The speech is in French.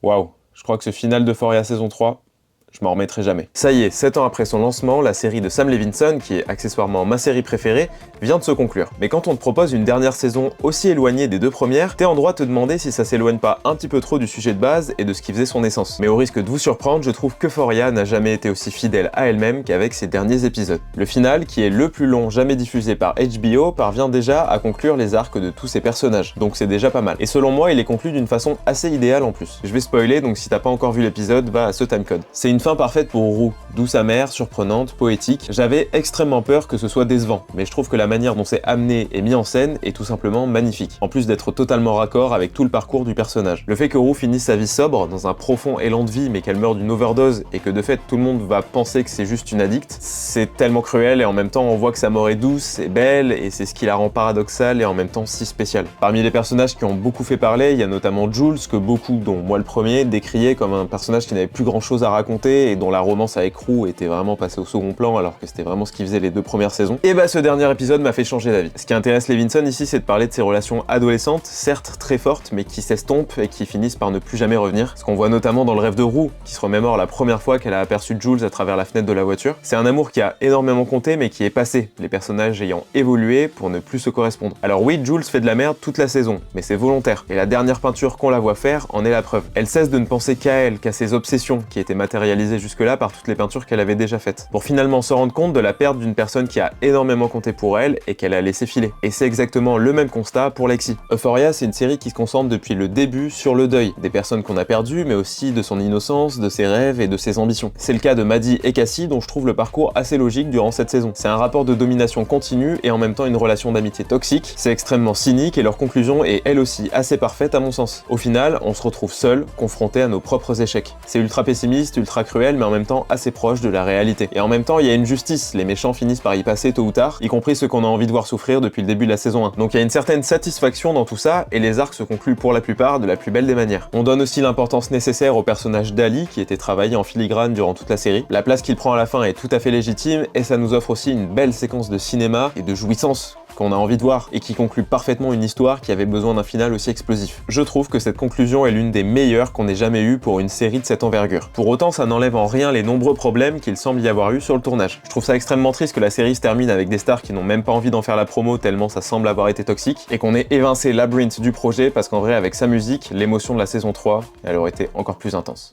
Waouh, je crois que ce final d'Euphoria saison 3, je m'en remettrai jamais. Ça y est, 7 ans après son lancement, la série de Sam Levinson, qui est accessoirement ma série préférée, vient de se conclure. Mais quand on te propose une dernière saison aussi éloignée des deux premières, t'es en droit de te demander si ça s'éloigne pas un petit peu trop du sujet de base et de ce qui faisait son essence. Mais au risque de vous surprendre, je trouve qu'Euphoria n'a jamais été aussi fidèle à elle-même qu'avec ses derniers épisodes. Le final, qui est le plus long jamais diffusé par HBO, parvient déjà à conclure les arcs de tous ses personnages, donc c'est déjà pas mal. Et selon moi, il est conclu d'une façon assez idéale en plus. Je vais spoiler, donc si t'as pas encore vu l'épisode, va à ce timecode. C'est une fin parfaite pour Rue, douce amère, surprenante, poétique. J'avais extrêmement peur que ce soit décevant, mais je trouve que la manière dont c'est amené et mis en scène est tout simplement magnifique, en plus d'être totalement raccord avec tout le parcours du personnage. Le fait que Rue finisse sa vie sobre, dans un profond élan de vie, mais qu'elle meure d'une overdose, et que de fait tout le monde va penser que c'est juste une addict, c'est tellement cruel, et en même temps on voit que sa mort est douce et belle, et c'est ce qui la rend paradoxale et en même temps si spéciale. Parmi les personnages qui ont beaucoup fait parler, il y a notamment Jules, que beaucoup, dont moi le premier, décriaient comme un personnage qui n'avait plus grand chose à raconter, et dont la romance avec Rue était vraiment passée au second plan, alors que c'était vraiment ce qui faisait les deux premières saisons. Et bah ce dernier épisode m'a fait changer d'avis. Ce qui intéresse Levinson ici, c'est de parler de ses relations adolescentes, certes très fortes, mais qui s'estompent et qui finissent par ne plus jamais revenir. Ce qu'on voit notamment dans le rêve de Rue, qui se remémore la première fois qu'elle a aperçu Jules à travers la fenêtre de la voiture. C'est un amour qui a énormément compté, mais qui est passé, les personnages ayant évolué pour ne plus se correspondre. Alors oui, Jules fait de la merde toute la saison, mais c'est volontaire. Et la dernière peinture qu'on la voit faire en est la preuve. Elle cesse de ne penser qu'à elle, qu'à ses obsessions, qui étaient matérialisées jusque-là par toutes les peintures qu'elle avait déjà faites, pour finalement se rendre compte de la perte d'une personne qui a énormément compté pour elle et qu'elle a laissé filer. Et c'est exactement le même constat pour Lexi. Euphoria, c'est une série qui se concentre depuis le début sur le deuil, des personnes qu'on a perdues, mais aussi de son innocence, de ses rêves et de ses ambitions. C'est le cas de Maddie et Cassie, dont je trouve le parcours assez logique durant cette saison. C'est un rapport de domination continue et en même temps une relation d'amitié toxique, c'est extrêmement cynique et leur conclusion est elle aussi assez parfaite à mon sens. Au final, on se retrouve seul, confronté à nos propres échecs. C'est ultra pessimiste, ultra cruel, mais en même temps assez proche de la réalité. Et en même temps, il y a une justice, les méchants finissent par y passer tôt ou tard, y compris ceux qu'on a envie de voir souffrir depuis le début de la saison 1. Donc il y a une certaine satisfaction dans tout ça, et les arcs se concluent pour la plupart de la plus belle des manières. On donne aussi l'importance nécessaire au personnage d'Ali, qui était travaillé en filigrane durant toute la série. La place qu'il prend à la fin est tout à fait légitime, et ça nous offre aussi une belle séquence de cinéma et de jouissance qu'on a envie de voir, et qui conclut parfaitement une histoire qui avait besoin d'un final aussi explosif. Je trouve que cette conclusion est l'une des meilleures qu'on ait jamais eues pour une série de cette envergure. Pour autant, ça n'enlève en rien les nombreux problèmes qu'il semble y avoir eu sur le tournage. Je trouve ça extrêmement triste que la série se termine avec des stars qui n'ont même pas envie d'en faire la promo tellement ça semble avoir été toxique, et qu'on ait évincé Labyrinth du projet parce qu'en vrai, avec sa musique, l'émotion de la saison 3, elle aurait été encore plus intense.